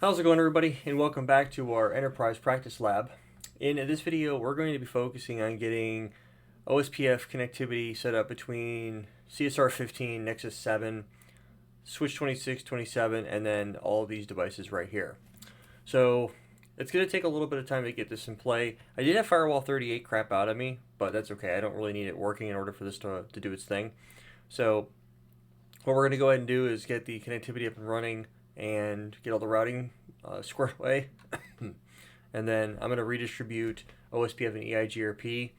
How's it going, everybody, and welcome back to our Enterprise Practice Lab. In this video, we're going to be focusing on getting OSPF connectivity set up between CSR 15, Nexus 7, Switch 26, 27, and then all of these devices right here. So it's going to take a little bit of time to get this in play. I did have Firewall 38 crap out of me, but that's okay. I don't really need it working in order for this to do its thing. So what we're going to go ahead and do is get the connectivity up and running and get all the routing squared away. And then I'm going to redistribute OSPF and EIGRP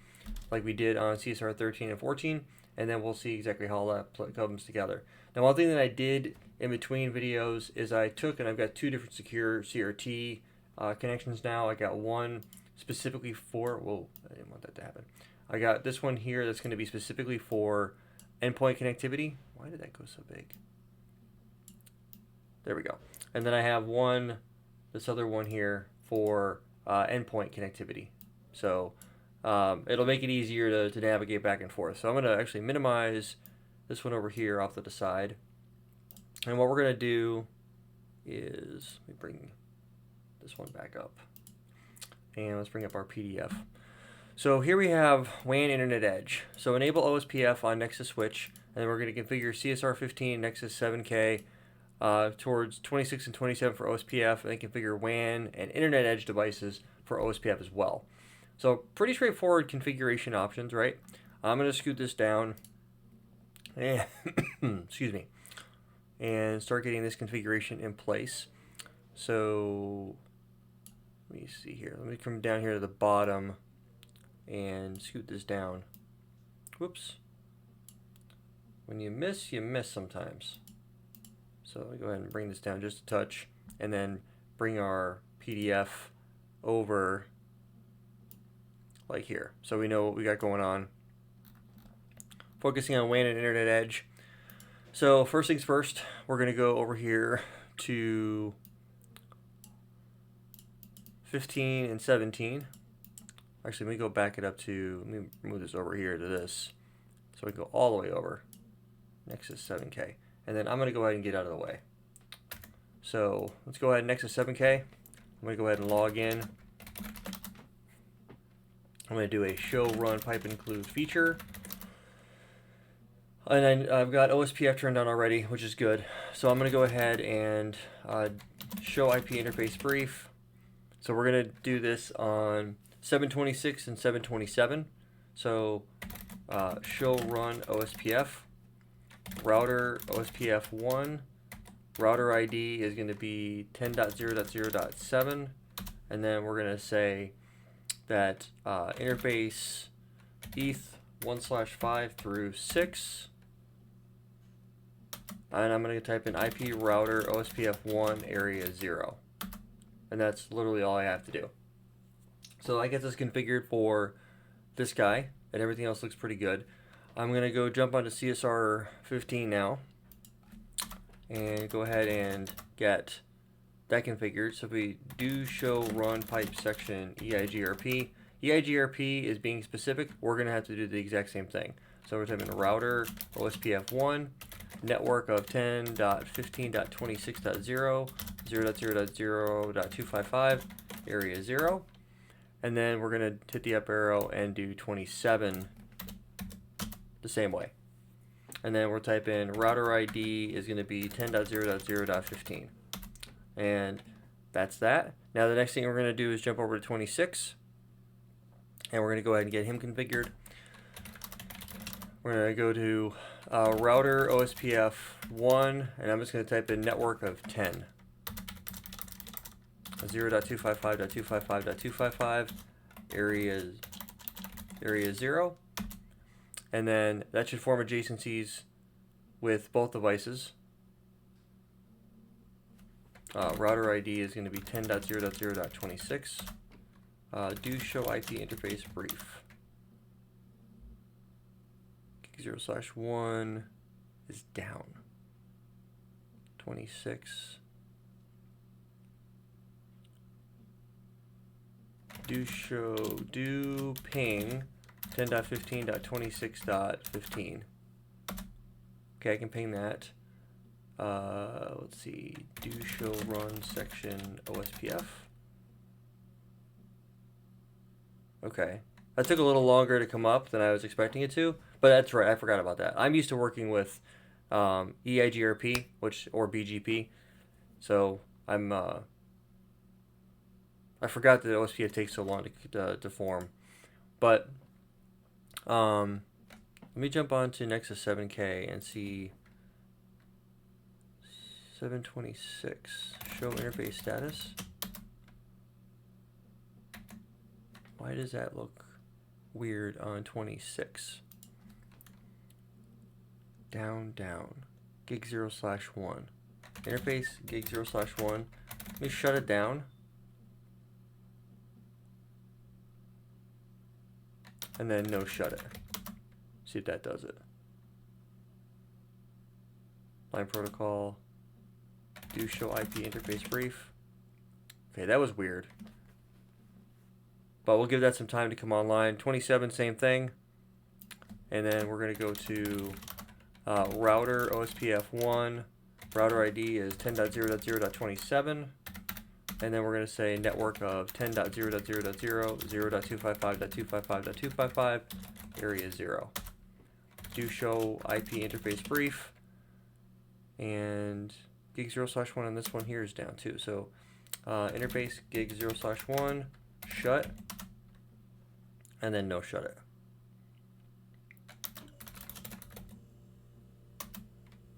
like we did on CSR 13 and 14, and then we'll see exactly how all that comes together. Now, one thing that I did in between videos is I took, and I've got two different secure CRT connections now. I got one specifically for, whoa, I didn't want that to happen. I got this one here that's going to be specifically for endpoint connectivity. Why did that go so big? There we go. And then I have this other one here for endpoint connectivity. So it'll make it easier to navigate back and forth. So I'm going to actually minimize this one over here off to the side. And what we're going to do is, let me bring this one back up. And let's bring up our PDF. So here we have WAN Internet Edge. So enable OSPF on Nexus switch, and then we're going to configure CSR 15, Nexus 7K, towards 26 and 27 for OSPF, and then configure WAN and Internet Edge devices for OSPF as well. So pretty straightforward configuration options, right? I'm going to scoot this down and excuse me, and start getting this configuration in place. So let me see here. Let me come down here to the bottom and scoot this down. Whoops. When you miss sometimes. So let me go ahead and bring this down just a touch, and then bring our PDF over like here, so we know what we got going on. Focusing on WAN and Internet Edge. So first things first, we're going to go over here to 15 and 17. Actually, let me go back it up to, let me move this over here to this, so we can go all the way over Nexus 7K. And then I'm going to go ahead and get out of the way. So let's go ahead and Nexus 7K. I'm going to go ahead and log in. I'm going to do a show run pipe include feature. And then I've got OSPF turned on already, which is good. So I'm going to go ahead and show IP interface brief. So we're going to do this on 726 and 727. So show run OSPF. Router OSPF1, router ID is going to be 10.0.0.7, and then we're going to say that interface ETH 1/5 through 6, and I'm going to type in IP router OSPF1 area 0, and that's literally all I have to do. So I get this configured for this guy, and everything else looks pretty good. I'm going to go jump onto CSR 15 now and go ahead and get that configured. So if we do show run pipe section EIGRP, EIGRP is being specific, we're going to have to do the exact same thing. So we're typing router OSPF1, network of 10.15.26.0, 0.0.0.255, area 0, and then we're going to hit the up arrow and do 27 the same way. And then we'll type in router ID is going to be 10.0.0.15. And that's that. Now the next thing we're going to do is jump over to 26. And we're going to go ahead and get him configured. We're going to go to router OSPF1, and I'm just going to type in network of 10. 0.255.255.255, area 0. And then that should form adjacencies with both devices. Router ID is going to be 10.0.0.26. Do show IP interface brief. Gig 0/1 is down. 26. Do ping 10.15.26.15. Okay, I can ping that. let's see, do show run section OSPF. Okay, that took a little longer to come up than I was expecting it to, but that's right, I forgot about that. I'm used to working with EIGRP, or BGP, so I forgot that OSPF takes so long to form. But let me jump on to Nexus 7K and see 726, show interface status. Why does that look weird on 26? Down, gig 0/1. Interface, gig 0/1. Let me shut it down. And then no shut it. See if that does it. Line protocol. Do show IP interface brief. Okay, that was weird. But we'll give that some time to come online. 27, same thing. And then we're going to go to router OSPF 1. Router ID is 10.0.0.27. And then we're going to say network of 10.0.0.0, 0.255.255.255, area 0. Do show IP interface brief. And gig 0/1 on this one here is down too. So interface gig 0/1, shut, and then no shut it.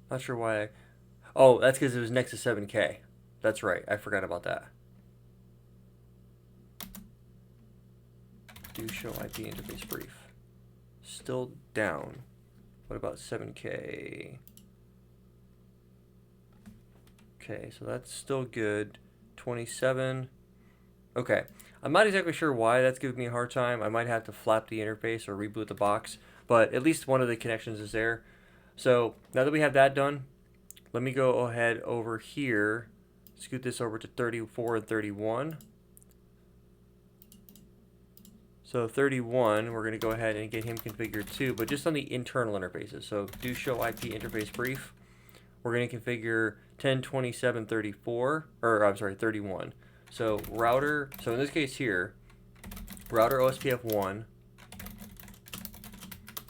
Not sure why. Oh, that's because it was Nexus 7K. That's right. I forgot about that. Do show IP interface brief. Still down. What about 7K? Okay, so that's still good. 27. Okay. I'm not exactly sure why that's giving me a hard time. I might have to flap the interface or reboot the box, but at least one of the connections is there. So now that we have that done, let me go ahead over here, scoot this over to 34 and 31. So 31, we're going to go ahead and get him configured too, but just on the internal interfaces. So do show IP interface brief. We're going to configure 10.27.34, or I'm sorry, 31. So router, so in this case here, router OSPF 1,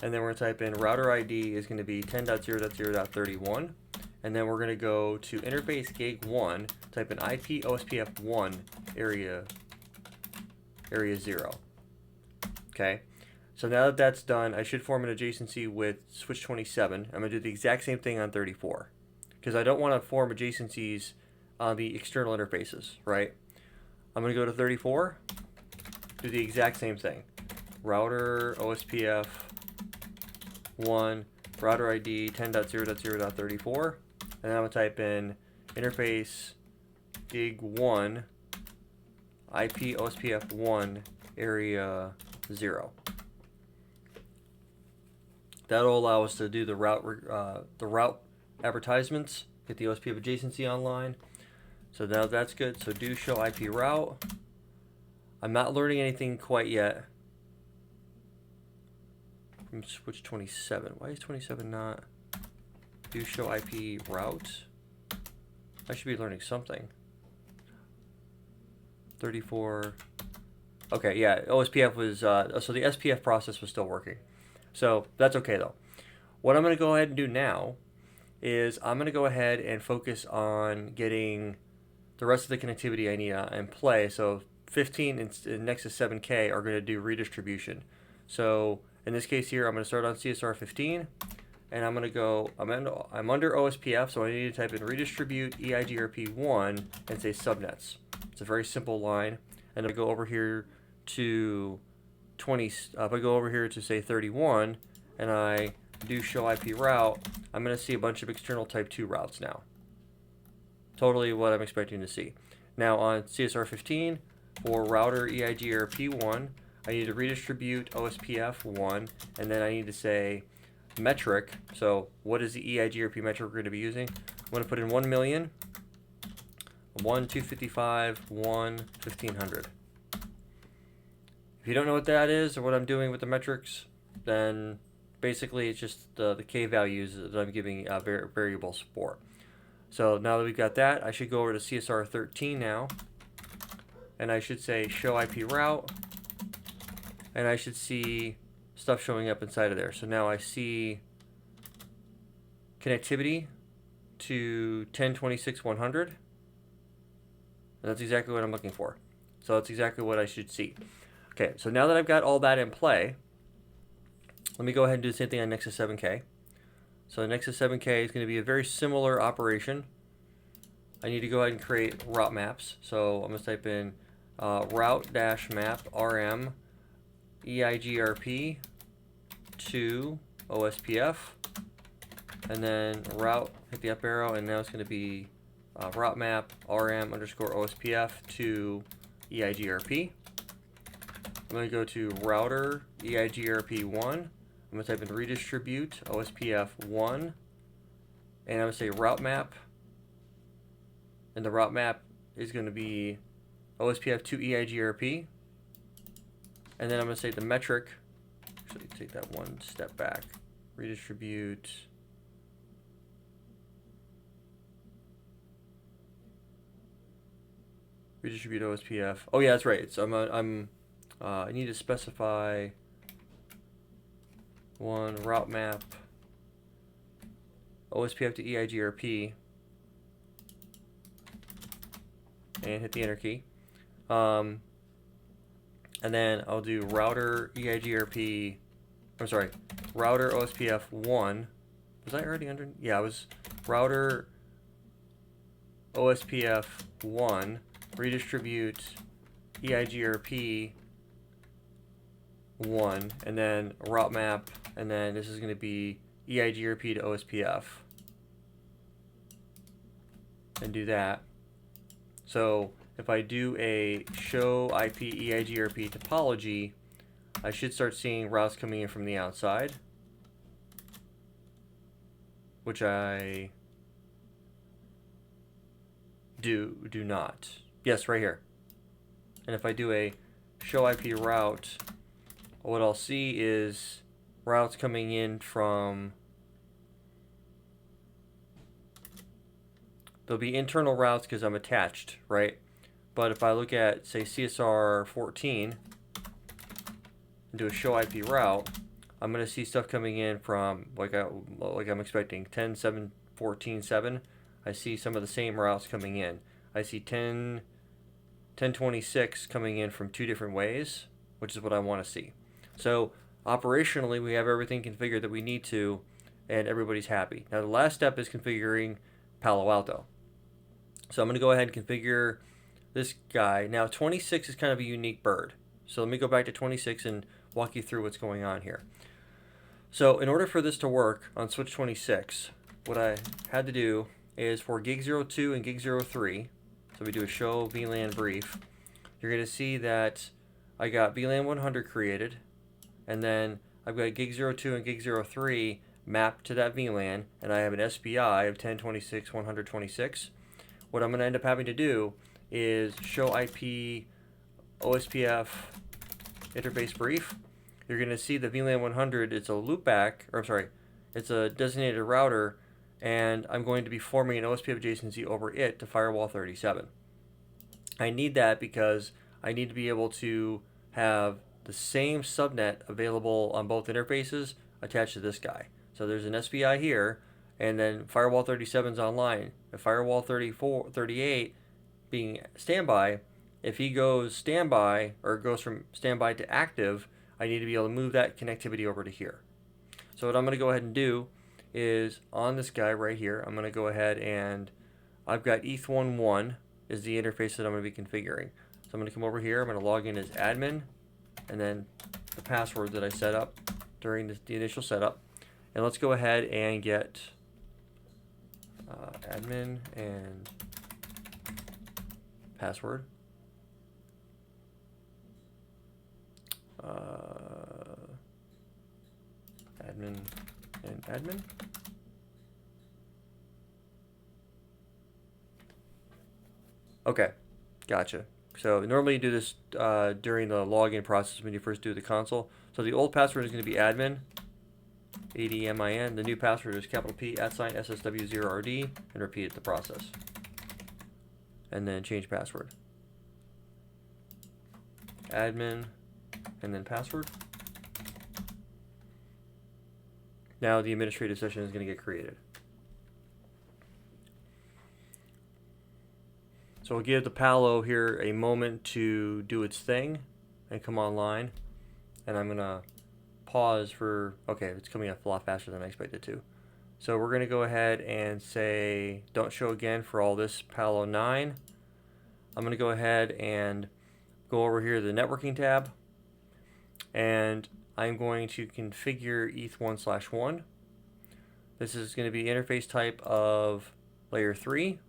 and then we're going to type in router ID is going to be 10.0.0.31, and then we're going to go to interface gig 1, type in IP OSPF 1 area 0. Okay, so now that that's done, I should form an adjacency with switch 27. I'm going to do the exact same thing on 34, because I don't want to form adjacencies on the external interfaces, right? I'm going to go to 34, do the exact same thing. Router OSPF 1, router ID 10.0.0.34, and then I'm going to type in interface gig 1, IP OSPF 1 area 0. That'll allow us to do the route advertisements, get the OSPF adjacency online. So now that's good. So do show IP route. I'm not learning anything quite yet from switch 27. Why is 27 not? Do show IP route. I should be learning something. 34. Okay, yeah, OSPF was, so the SPF process was still working. So that's okay though. What I'm going to go ahead and do now is I'm going to go ahead and focus on getting the rest of the connectivity I need in play. So 15 and Nexus 7K are going to do redistribution. So in this case here, I'm going to start on CSR 15, and I'm going to go, I'm under OSPF, so I need to type in redistribute EIGRP 1 and say subnets. It's a very simple line. And I go over here to 20, if I go over here to say 31, and I do show IP route, I'm going to see a bunch of external type 2 routes now. Totally what I'm expecting to see. Now on CSR 15, for router EIGRP 1, I need to redistribute OSPF 1, and then I need to say metric. So what is the EIGRP metric we're going to be using? I'm going to put in 1 million, 1, 255, 1, 1500. If you don't know what that is or what I'm doing with the metrics, then basically it's just the K values that I'm giving variables for. So now that we've got that, I should go over to CSR 13 now, and I should say show IP route, and I should see stuff showing up inside of there. So now I see connectivity to 10.26.100, and that's exactly what I'm looking for. So that's exactly what I should see. Okay, so now that I've got all that in play, let me go ahead and do the same thing on Nexus 7K. So Nexus 7K is going to be a very similar operation. I need to go ahead and create route maps. So I'm going to type in route-map rm EIGRP to OSPF, and then route, hit the up arrow, and now it's going to be route map rm underscore OSPF to EIGRP. I'm going to go to router EIGRP1. I'm going to type in redistribute OSPF1, and I'm going to say route map, and the route map is going to be OSPF to EIGRP, and then I'm going to say the metric, actually take that one step back, redistribute OSPF. Oh yeah, that's right. So I need to specify one route map OSPF to EIGRP and hit the enter key. And then I'll do router EIGRP, I'm sorry, router OSPF1. Was I already under? Yeah, I was router OSPF1, redistribute EIGRP 1, and then route map, and then this is going to be EIGRP to OSPF, and do that. So if I do a show IP EIGRP topology, I should start seeing routes coming in from the outside, which I do not. Yes, right here. And if I do a show IP route, what I'll see is routes coming in from, there'll be internal routes because I'm attached, right? But if I look at, say, CSR 14 and do a show IP route, I'm going to see stuff coming in from, like I'm expecting, 10.7.14.7. I see some of the same routes coming in. I see 10.26 coming in from two different ways, which is what I want to see. So operationally, we have everything configured that we need to, and everybody's happy. Now the last step is configuring Palo Alto. So I'm going to go ahead and configure this guy. Now 26 is kind of a unique bird. So let me go back to 26 and walk you through what's going on here. So in order for this to work on switch 26, what I had to do is for gig 02 and gig 03, so we do a show VLAN brief, you're going to see that I got VLAN 100 created, and then I've got gig 02 and gig 03 mapped to that VLAN, and I have an SPI of 10.26.126. What I'm going to end up having to do is show IP OSPF interface brief. You're going to see the VLAN 100, it's a loopback, or I'm sorry, it's a designated router, and I'm going to be forming an OSPF adjacency over it to firewall 37. I need that because I need to be able to have the same subnet available on both interfaces attached to this guy. So there's an SPI here, and then firewall 37 is online. If firewall 38 being standby, if he goes standby or goes from standby to active, I need to be able to move that connectivity over to here. So what I'm going to go ahead and do is on this guy right here, I'm going to go ahead and I've got ETH11 is the interface that I'm going to be configuring. So I'm going to come over here, I'm going to log in as admin, and then the password that I set up during the initial setup. And let's go ahead and get admin and password. Admin and admin. Okay, gotcha. So normally you do this during the login process when you first do the console. So the old password is going to be admin, admin. The new password is capital P @SSW0RD, and repeat the process. And then change password. Admin, and then password. Now the administrative session is going to get created. So we'll give the Palo here a moment to do its thing and come online. And I'm going to pause for, okay, it's coming up a lot faster than I expected to. So we're going to go ahead and say don't show again for all this Palo 9. I'm going to go ahead and go over here to the networking tab, and I'm going to configure ETH1/1. This is going to be interface type of layer 3.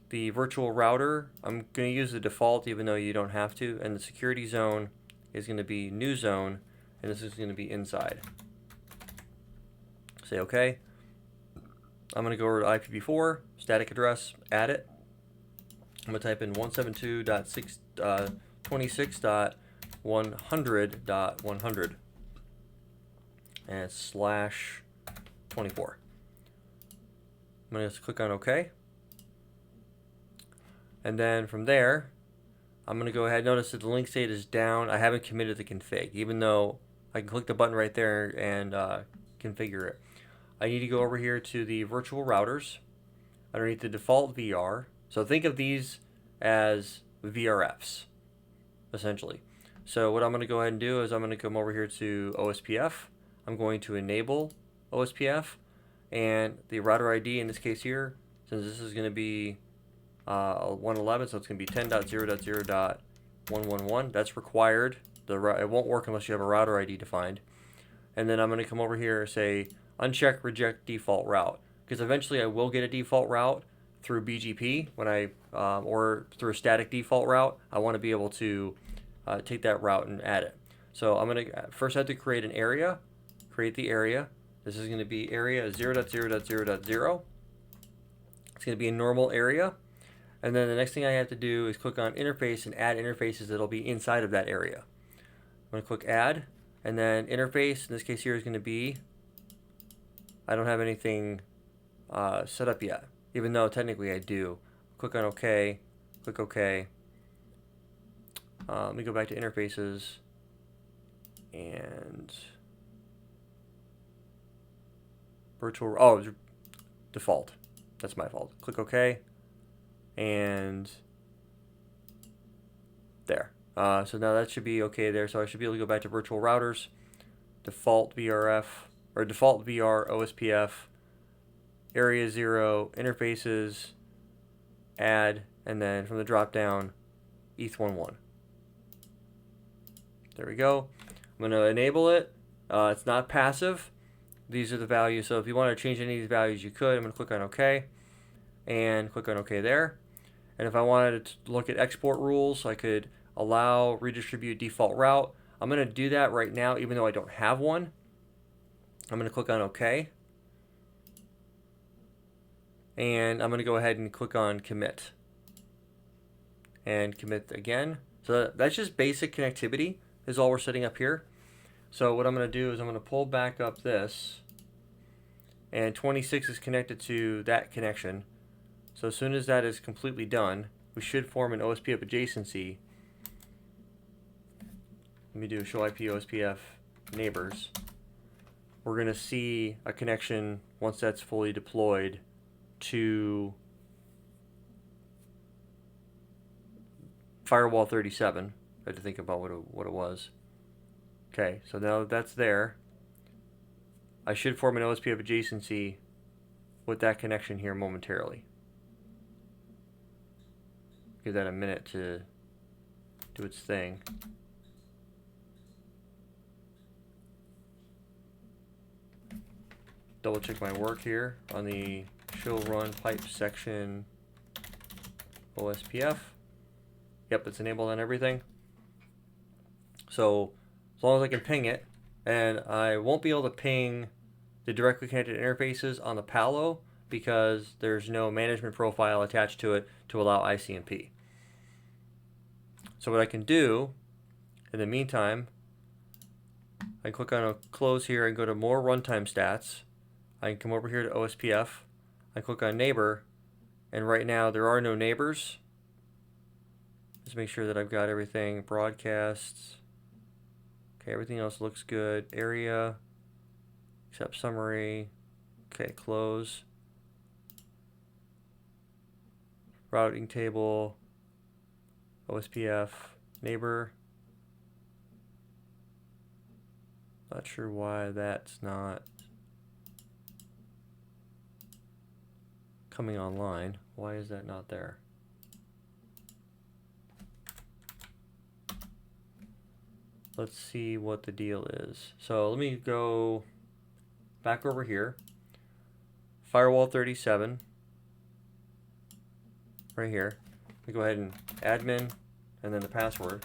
The virtual router, I'm going to use the default even though you don't have to, and the security zone is going to be new zone, and this is going to be inside. Say OK. I'm going to go over to IPv4, static address, add it. I'm going to type in 172.26.100.100 and /24. I'm going to click on OK. And then from there, I'm going to go ahead. Notice that the link state is down. I haven't committed the config, even though I can click the button right there and configure it. I need to go over here to the virtual routers underneath the default VR. So think of these as VRFs, essentially. So what I'm going to go ahead and do is I'm going to come over here to OSPF. I'm going to enable OSPF, and the router ID in this case here, since this is going to be 111, so it's going to be 10.0.0.111. That's required. It won't work unless you have a router ID defined. And then I'm going to come over here and say uncheck reject default route, because eventually I will get a default route through BGP when I or through a static default route. I want to be able to take that route and add it. So I'm going to first have to create an area. Create the area. This is going to be area 0.0.0.0. It's going to be a normal area. And then the next thing I have to do is click on interface and add interfaces that'll be inside of that area. I'm going to click add, and then interface in this case here is going to be, I don't have anything set up yet, even though technically I do. Click on OK, click OK. Let me go back to interfaces and virtual, default. That's my fault. Click OK. And there. So now that should be okay there. So I should be able to go back to virtual routers, default VRF, or default VR OSPF, area 0, interfaces, add, and then from the drop down, ETH11. There we go. I'm going to enable it. It's not passive. These are the values. So if you want to change any of these values, you could. I'm going to click on OK and click on OK there. And if I wanted to look at export rules, I could allow redistribute default route. I'm going to do that right now, even though I don't have one. I'm going to click on OK. And I'm going to go ahead and click on commit. And commit again. So that's just basic connectivity is all we're setting up here. So what I'm going to do is I'm going to pull back up this. And 26 is connected to that connection. So as soon as that is completely done, we should form an OSPF adjacency. Let me do show IP OSPF neighbors. We're going to see a connection once that's fully deployed to firewall 37. I had to think about what it was. Okay, so now that that's there, I should form an OSPF adjacency with that connection here momentarily. Give that a minute to do its thing. Double check my work here on the show run pipe section OSPF. Yep, it's enabled on everything. So as long as I can ping it, and I won't be able to ping the directly connected interfaces on the Palo because there's no management profile attached to it to allow ICMP. So what I can do in the meantime, I can click on a close here and go to more runtime stats. I can come over here to OSPF. I click on neighbor, and right now there are no neighbors. Just make sure that I've got everything. Broadcasts. Okay, everything else looks good. Area, except summary. Okay, close. Routing table, OSPF, neighbor. Not sure why that's not coming online. Why is that not there? Let's see what the deal is. So let me go back over here. Firewall 37. Right here. We go ahead and admin and then the password.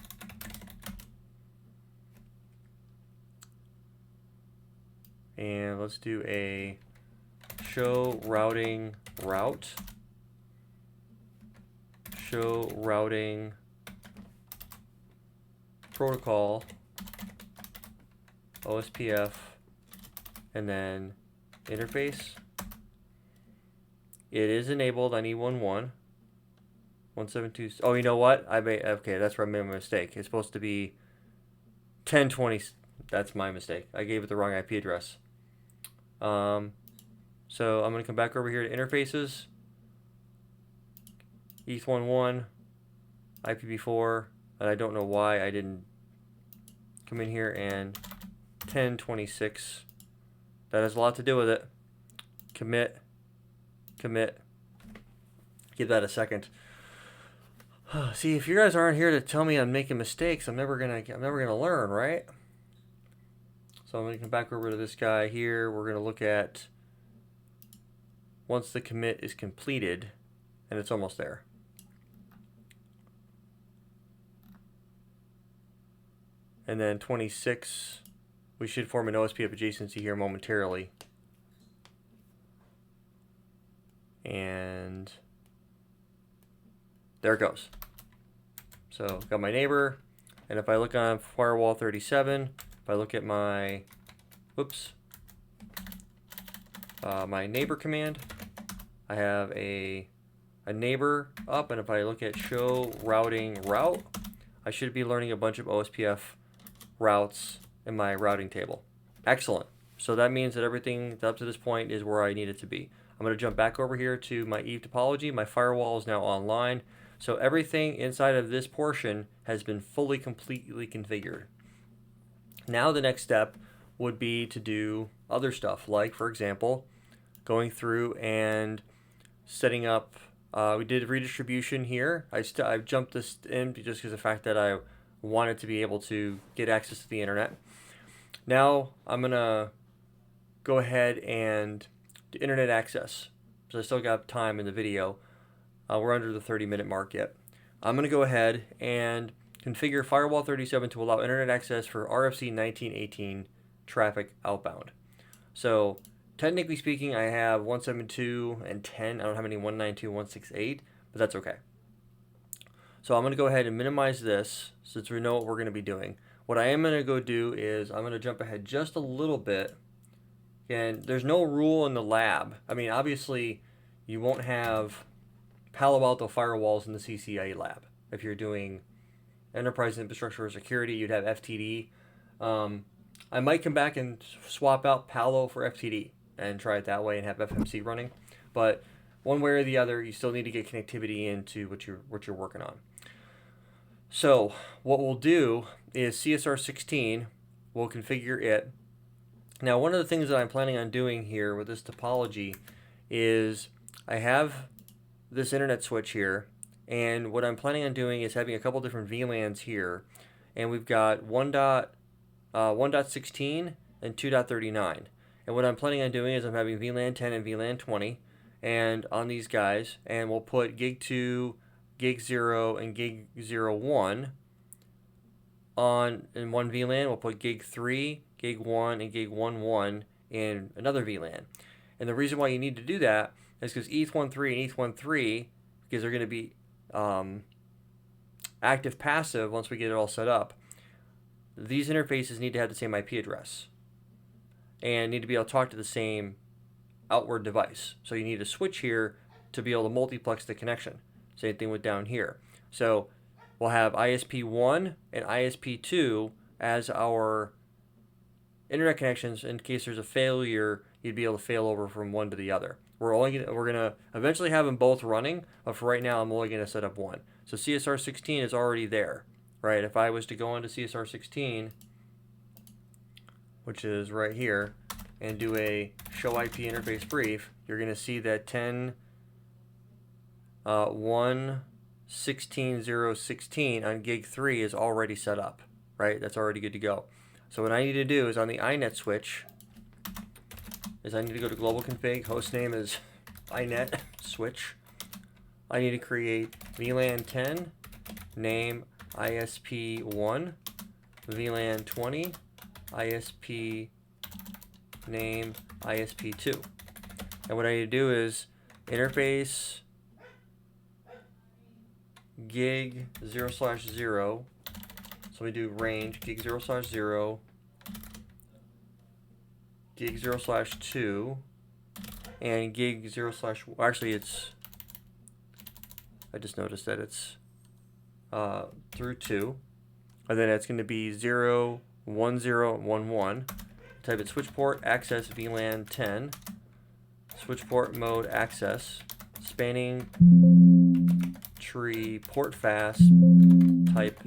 And let's do a show routing route. Show routing protocol OSPF and then interface. It is enabled. I need 172. Oh, you know what? Okay, that's where I made my mistake. It's supposed to be 1020. That's my mistake. I gave it the wrong IP address. So I'm going to come back over here to interfaces. ETH11, IPv4, and I don't know why I didn't come in here and 1026. That has a lot to do with it. Commit. Give that a second. See, if you guys aren't here to tell me I'm making mistakes, I'm never gonna learn, right? So I'm gonna come back over to this guy here. We're gonna look at once the commit is completed, and it's almost there. And then 26, we should form an OSPF adjacency here momentarily. And there it goes. So got my neighbor, and if I look on firewall 37, if I look at my, my neighbor command, I have a neighbor up, and if I look at show routing route, I should be learning a bunch of OSPF routes in my routing table. Excellent. So that means that everything up to this point is where I need it to be. I'm going to jump back over here to my Eve topology. My firewall is now online. So everything inside of this portion has been fully, completely configured. Now the next step would be to do other stuff, like, for example, going through and setting up, we did redistribution here. I've jumped this in just because of the fact that I wanted to be able to get access to the internet. Now I'm going to go ahead and do internet access. So I still got time in the video. We're under the 30-minute mark yet. I'm going to go ahead and configure firewall 37 to allow internet access for RFC 1918 traffic outbound. So technically speaking, I have 172 and 10. I don't have any 192.168, but that's okay. So I'm going to go ahead and minimize this since we know what we're going to be doing. What I am going to go do is I'm going to jump ahead just a little bit. And there's no rule in the lab. I mean, obviously, you won't have Palo Alto firewalls in the CCIE lab. If you're doing enterprise infrastructure or security, you'd have FTD. I might come back and swap out Palo for FTD and try it that way and have FMC running. But one way or the other, you still need to get connectivity into what you're working on. So what we'll do is CSR 16. We'll configure it. Now, one of the things that I'm planning on doing here with this topology is I have this internet switch here, and what I'm planning on doing is having a couple different VLANs here, and we've got 1.16 and 2.39. And what I'm planning on doing is I'm having VLAN 10 and VLAN 20, and on these guys, and we'll put gig 2, gig 0, and gig 01 on in one VLAN. We'll put gig 3, gig 1, and gig 11 in another VLAN. And the reason why you need to do that is because ETH13 and ETH13, because they're going to be active passive once we get it all set up, these interfaces need to have the same IP address and need to be able to talk to the same outward device. So you need a switch here to be able to multiplex the connection. Same thing with down here. So we'll have ISP1 and ISP2 as our internet connections. In case there's a failure, you'd be able to fail over from one to the other. We're gonna eventually have them both running, but for right now I'm only gonna set up one. So CSR 16 is already there, right? If I was to go into CSR 16, which is right here, and do a show IP interface brief, you're gonna see that 10.1.16.0.16 on gig 3 is already set up, right? That's already good to go. So what I need to do is on the iNet switch is I need to go to global config, hostname is iNet switch. I need to create VLAN 10, name ISP1, VLAN 20, ISP name ISP2. And what I need to do is interface gig 0/0. So we do range gig 0/0, gig 0/2, and gig 0/ actually it's, I just noticed that it's through 2, and then it's going to be 0, 1, 0, 1, 1. Type it switch port access VLAN 10, switch port mode access, spanning tree port fast, type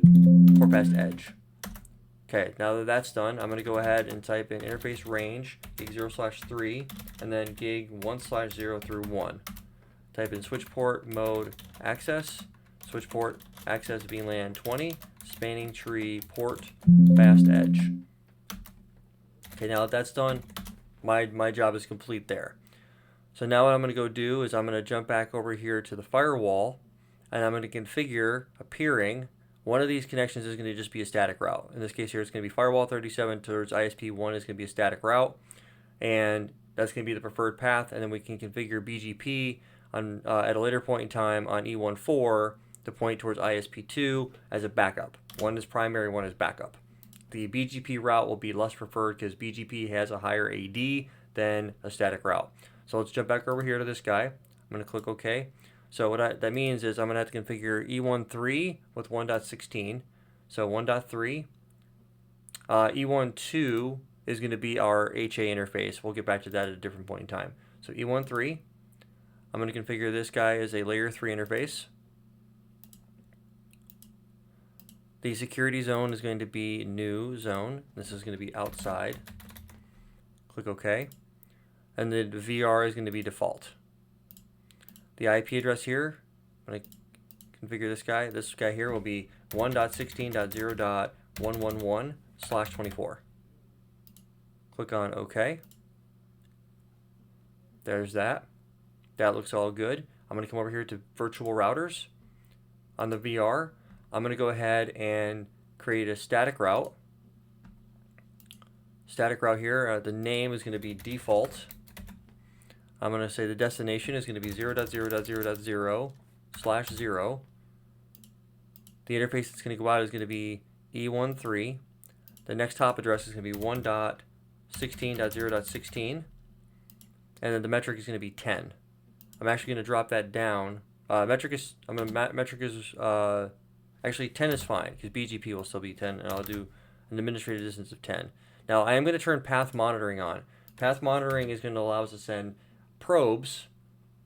port fast edge. Okay, now that that's done, I'm going to go ahead and type in interface range gig 0/3 and then gig 1/0 through 1. Type in switch port mode access, switch port access VLAN 20, spanning tree port fast edge. Okay, now that that's done, my job is complete there. So now what I'm going to go do is I'm going to jump back over here to the firewall, and I'm going to configure a peering. One of these connections is going to just be a static route. In this case here, it's going to be firewall 37 towards ISP1 is going to be a static route, and that's going to be the preferred path. And then we can configure BGP on at a later point in time on E14 to point towards ISP2 as a backup. One is primary, one is backup. The BGP route will be less preferred because BGP has a higher AD than a static route. So let's jump back over here to this guy. I'm going to click OK. So what that means is I'm going to have to configure E13 with 1.16. So 1.3. E12 is going to be our HA interface. We'll get back to that at a different point in time. So E13, I'm going to configure this guy as a layer 3 interface. The security zone is going to be new zone. This is going to be outside. Click OK. And the VR is going to be default. The IP address here, I'm going to configure this guy. This guy here will be 1.16.0.111/24. Click on OK. There's that. That looks all good. I'm going to come over here to virtual routers. On the VR, I'm going to go ahead and create a static route. Static route here, the name is going to be default. I'm going to say the destination is going to be 0.0.0.0/0. The interface that's going to go out is going to be E13. The next hop address is going to be 1.16.0.16. And then the metric is going to be 10. I'm actually going to drop that down. Metric is actually 10 is fine because BGP will still be 10, and I'll do an administrative distance of 10. Now I am going to turn path monitoring on. Path monitoring is going to allow us to send probes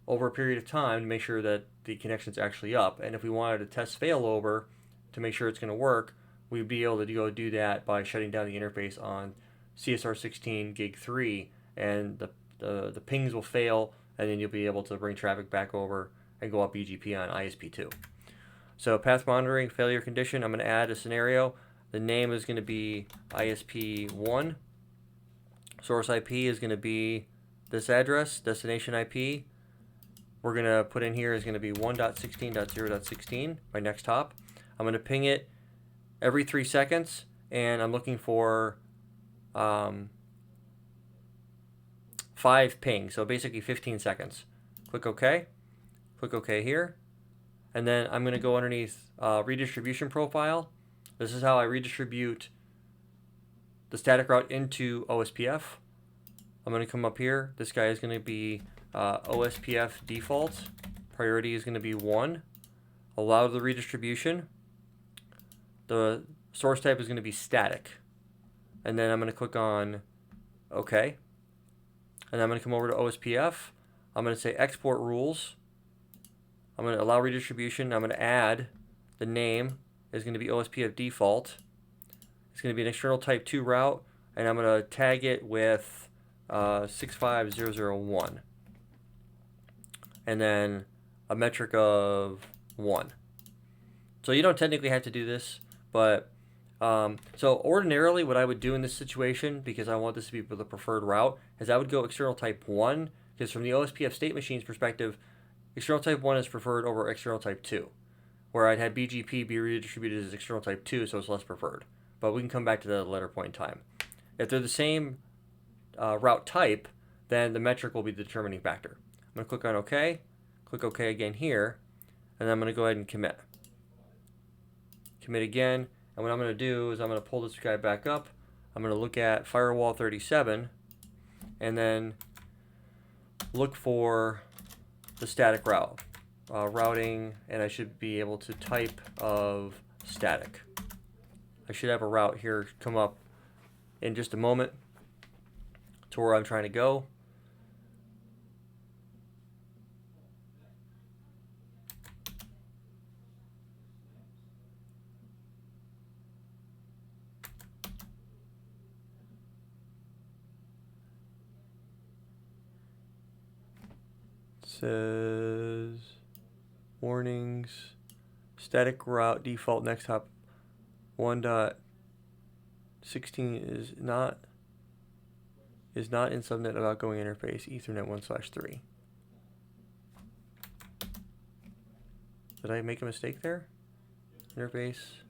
over a period of time to make sure that the connection is actually up. And if we wanted to test failover to make sure it's going to work, we'd be able to go do that by shutting down the interface on CSR 16 gig 3, and the pings will fail, and then you'll be able to bring traffic back over and go up BGP on ISP2. So path monitoring failure condition, I'm going to add a scenario. The name is going to be ISP1. Source IP is going to be this address, destination IP. We're going to put in here is going to be 1.16.0.16, my next hop. I'm going to ping it every 3 seconds, and I'm looking for 5 pings, so basically 15 seconds. Click OK. Click OK here. And then I'm going to go underneath redistribution profile. This is how I redistribute the static route into OSPF. I'm going to come up here. This guy is going to be OSPF default. Priority is going to be 1. Allow the redistribution. The source type is going to be static. And then I'm going to click on OK. And I'm going to come over to OSPF. I'm going to say export rules. I'm going to allow redistribution. I'm going to add the name is going to be OSPF default. It's going to be an external type 2 route, and I'm going to tag it with 65001. And then a metric of 1. So you don't technically have to do this, but so ordinarily what I would do in this situation, because I want this to be the preferred route, is I would go external type 1, because from the OSPF state machine's perspective, external type 1 is preferred over external type 2, where I'd have BGP be redistributed as external type 2, so it's less preferred. But we can come back to that at a later point in time. If they're the same route type, then the metric will be the determining factor. I'm going to click on OK, click OK again here, and I'm going to go ahead and commit. Commit again, and what I'm going to do is I'm going to pull this guy back up. I'm going to look at firewall 37, and then look for the static route. Routing, and I should be able to type of static. I should have a route here come up in just a moment to where I'm trying to go. It says warnings, static route default next hop 1.16 is not in subnet of outgoing interface Ethernet 1/3. Did I make a mistake there? Interface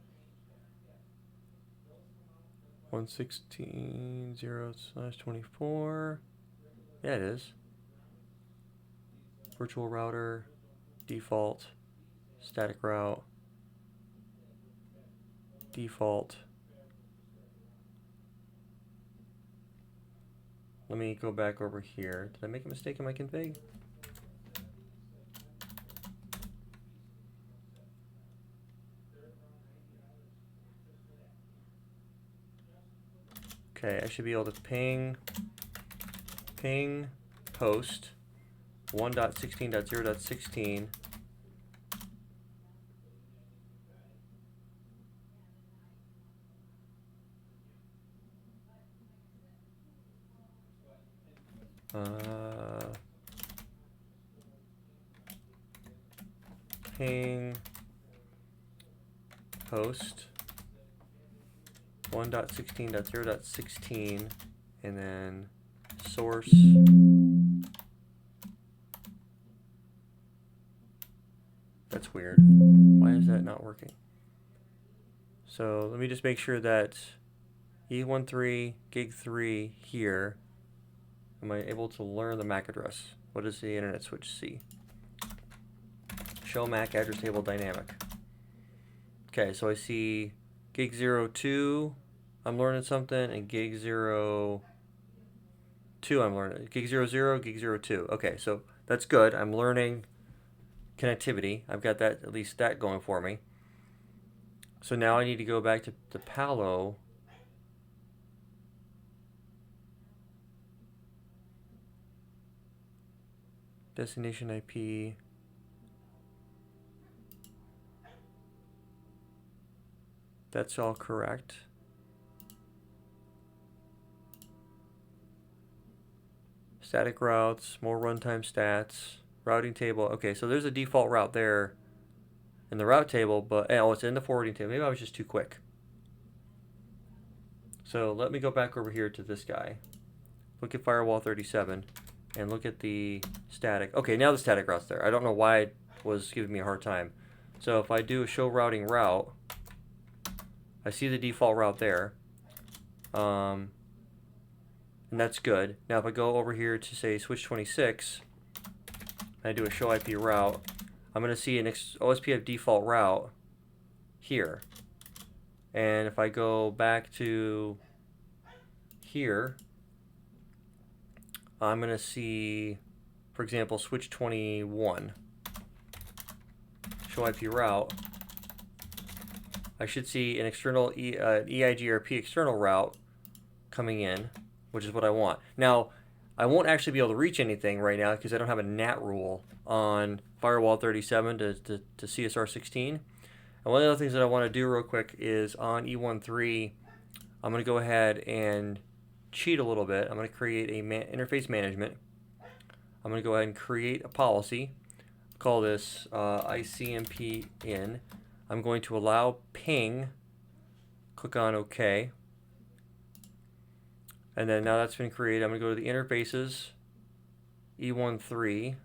116.0/24. Yeah, it is. Virtual router default static route default. Let me go back over here. Did I make a mistake in my config? Okay, I should be able to ping host 1.16.0.16 ping host 1.16.0.16 and then source that's weird. Why is that not working? So let me just make sure that E13 gig 3 here. Am I able to learn the MAC address? What does the internet switch see? Show MAC address table dynamic. Okay, so I see gig 02, I'm learning something, and gig 02, I'm learning. Gig 00, gig 02. Okay, so that's good. I'm learning connectivity. I've got that, at least that going for me. So now I need to go back to the Palo. Destination IP. That's all correct. Static routes, more runtime stats, routing table. Okay, so there's a default route there in the route table, but oh, it's in the forwarding table. Maybe I was just too quick. So let me go back over here to this guy. Look at firewall 37 and look at the static. Okay, now the static route's there. I don't know why it was giving me a hard time. So if I do a show routing route, I see the default route there. And that's good. Now if I go over here to say switch 26, and I do a show IP route, I'm going to see an OSPF default route here. And if I go back to here, I'm going to see, for example, switch 21, show IP route. I should see an external EIGRP external route coming in, which is what I want. Now, I won't actually be able to reach anything right now because I don't have a NAT rule on firewall 37 to CSR 16. And one of the things that I want to do real quick is on E13, I'm going to go ahead and cheat a little bit. I'm going to create a interface management. I'm going to go ahead and create a policy. Call this ICMP in. I'm going to allow ping. Click on OK. And then now that's been created, I'm going to go to the interfaces, E13,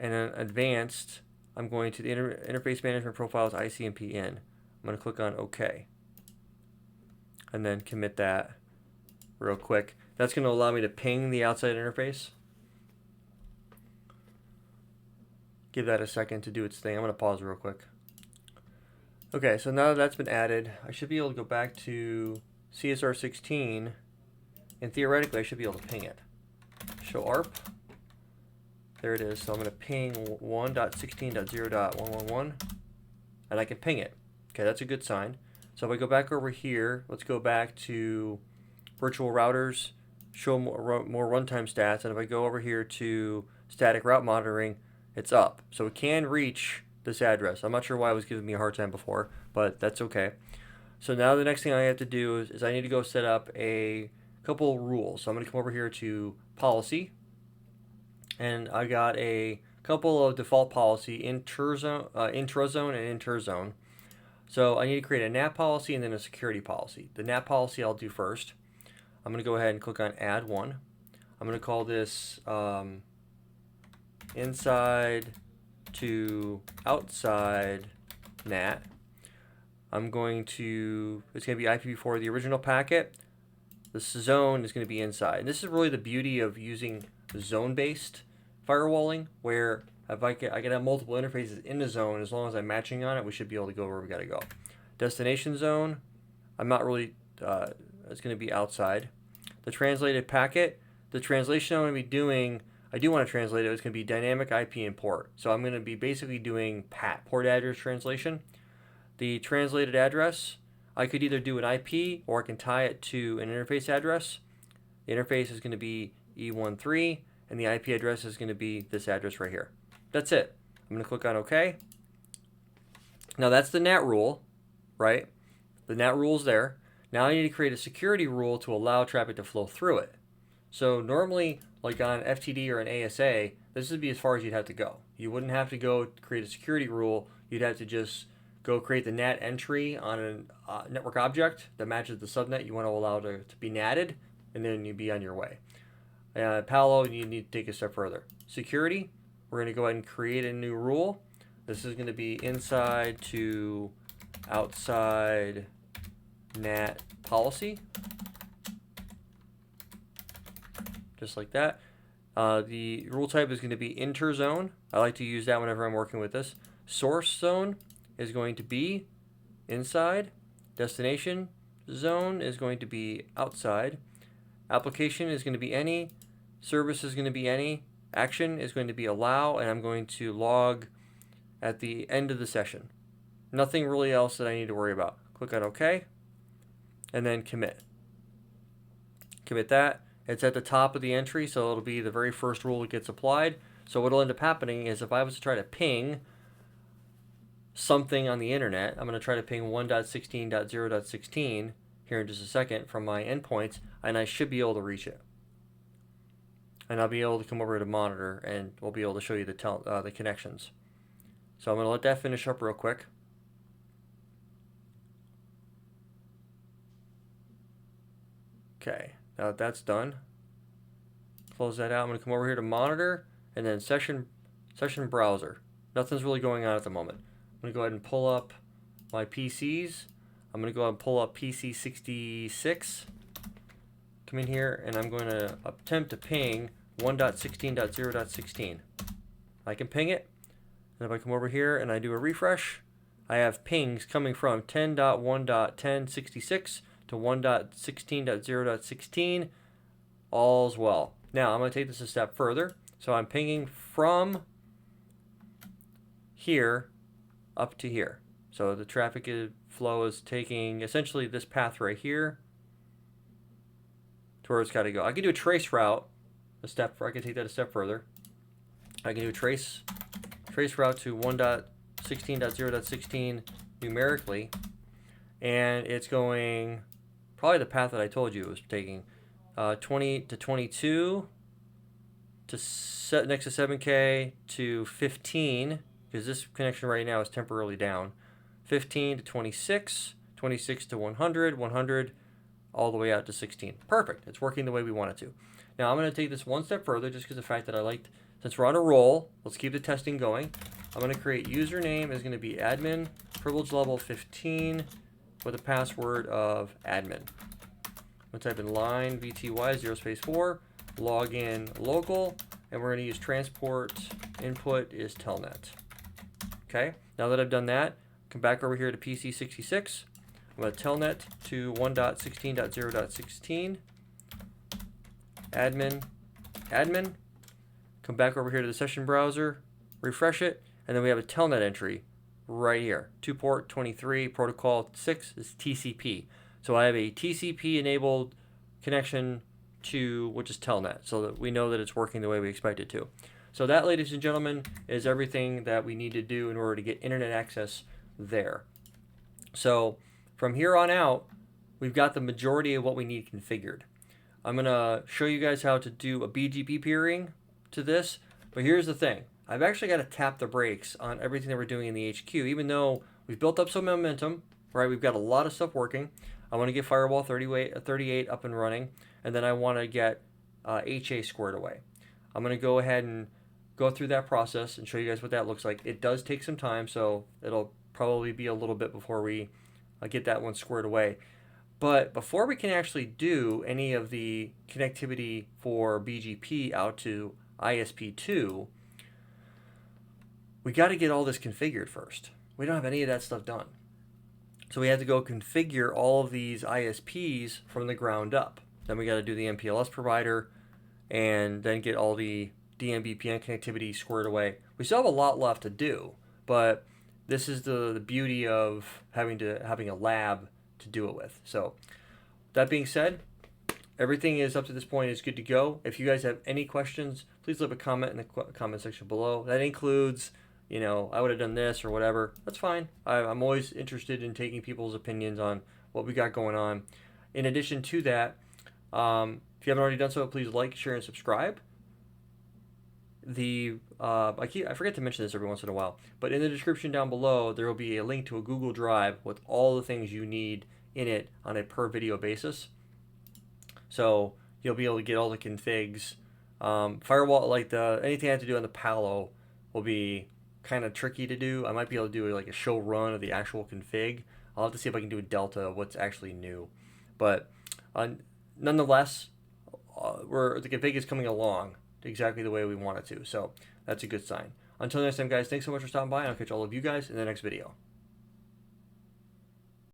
and then advanced, I'm going to the interface management profiles ICMP in. I'm going to click on OK. And then commit that real quick. That's going to allow me to ping the outside interface. Give that a second to do its thing. I'm going to pause real quick. Okay, so now that that's been added, I should be able to go back to CSR 16, and theoretically I should be able to ping it. Show ARP. There it is. So I'm going to ping 1.16.0.111, and I can ping it. Okay, that's a good sign. So if I go back over here, let's go back to virtual routers, show more runtime stats, and if I go over here to static route monitoring, it's up. So it can reach this address. I'm not sure why it was giving me a hard time before, but that's okay. So now the next thing I have to do is I need to go set up a couple rules. So I'm going to come over here to policy, and I got a couple of default policy, intrazone and interzone. So I need to create a NAT policy and then a security policy. The NAT policy I'll do first. I'm going to go ahead and click on add one. I'm going to call this inside to outside NAT. I'm going to, it's going to be IPv4 the original packet. The zone is going to be inside. And this is really the beauty of using zone-based firewalling, where if I can have multiple interfaces in the zone, as long as I'm matching on it, we should be able to go where we got to go. Destination zone, I'm not really, it's going to be outside. The translated packet, the translation I'm going to be doing, I do want to translate it, it's going to be dynamic IP and port. So I'm going to be basically doing PAT, port address translation. The translated address, I could either do an IP or I can tie it to an interface address. The interface is going to be E13, and the IP address is going to be this address right here. That's it. I'm going to click on OK. Now that's the NAT rule, right? The NAT rule is there. Now I need to create a security rule to allow traffic to flow through it. So normally, like on FTD or an ASA, this would be as far as you'd have to go. You wouldn't have to go create a security rule. You'd have to just go create the NAT entry on a network object that matches the subnet you want to allow to be NATed, and then you'd be on your way. Palo, you need to take a step further. Security, we're going to go ahead and create a new rule. This is going to be inside to outside NAT policy. Just like that. The rule type is going to be interzone. I like to use that whenever I'm working with this. Source zone is going to be inside. Destination zone is going to be outside. Application is going to be any. Service is going to be any. Action is going to be allow, and I'm going to log at the end of the session. Nothing really else that I need to worry about. Click on OK, and then commit. Commit that. It's at the top of the entry, so it'll be the very first rule that gets applied. So what'll end up happening is if I was to try to ping something on the internet, I'm going to try to ping 1.16.0.16 here in just a second from my endpoints, and I should be able to reach it. And I'll be able to come over to monitor, and we'll be able to show you the connections. So I'm going to let that finish up real quick. Okay, now that that's done, close that out. I'm going to come over here to monitor, and then session browser. Nothing's really going on at the moment. I'm going to go ahead and pull up my PCs. I'm going to go ahead and pull up PC 66. Come in here, and I'm going to attempt to ping 1.16.0.16. I can ping it, and if I come over here and I do a refresh, I have pings coming from 10.1.10.66 to 1.16.0.16, all's well. Now I'm going to take this a step further. So I'm pinging from here up to here. So the traffic flow is taking essentially this path right here to where it's got to go. I can do a trace route I can take that a step further. I can do a trace route to 1.16.0.16 numerically, and it's going probably the path that I told you it was taking, 20 to 22 to Nexus 7K to 15, because this connection right now is temporarily down. 15 to 26, 26 to 100, 100 all the way out to 16. Perfect. It's working the way we want it to. Now I'm going to take this one step further just because of the fact that since we're on a roll, let's keep the testing going. I'm going to create username is going to be admin privilege level 15 with a password of admin. I'm going to type in line VTY 0 space 4, login local, and we're going to use transport input is telnet. Okay, now that I've done that, come back over here to PC66. I'm going to telnet to 1.16.0.16. Admin. Come back over here to the session browser, refresh it, and then we have a telnet entry right here. 2 port 23, protocol 6 is TCP. So I have a TCP enabled connection to which is telnet, so that we know that it's working the way we expect it to. So that, ladies and gentlemen, is everything that we need to do in order to get internet access there. So from here on out, we've got the majority of what we need configured. I'm going to show you guys how to do a BGP peering to this, but here's the thing. I've actually got to tap the brakes on everything that we're doing in the HQ, even though we've built up some momentum, right? We've got a lot of stuff working. I want to get firewall 38 up and running, and then I want to get HA squared away. I'm going to go ahead and go through that process and show you guys what that looks like. It does take some time, so it'll probably be a little bit before we get that one squared away. But before we can actually do any of the connectivity for BGP out to ISP2, we got to get all this configured first. We don't have any of that stuff done. So we have to go configure all of these ISPs from the ground up. Then we got to do the MPLS provider and then get all the DMVPN connectivity squared away. We still have a lot left to do, but this is the beauty of having a lab to do it with. So that being said, everything is up to this point is good to go. If you guys have any questions, please leave a comment in the comment section below. That includes, I would have done this or whatever. That's fine. I'm always interested in taking people's opinions on what we got going on. In addition to that, if you haven't already done so, please like, share, and subscribe. I forget to mention this every once in a while, but in the description down below there will be a link to a Google Drive with all the things you need in it on a per video basis. So you'll be able to get all the configs. Firewall, anything I have to do on the Palo will be kind of tricky to do. I might be able to do like a show run of the actual config. I'll have to see if I can do a delta of what's actually new. But nonetheless, the config is coming along exactly the way we want it to. So that's a good sign. Until next time, guys, thanks so much for stopping by, and I'll catch all of you guys in the next video.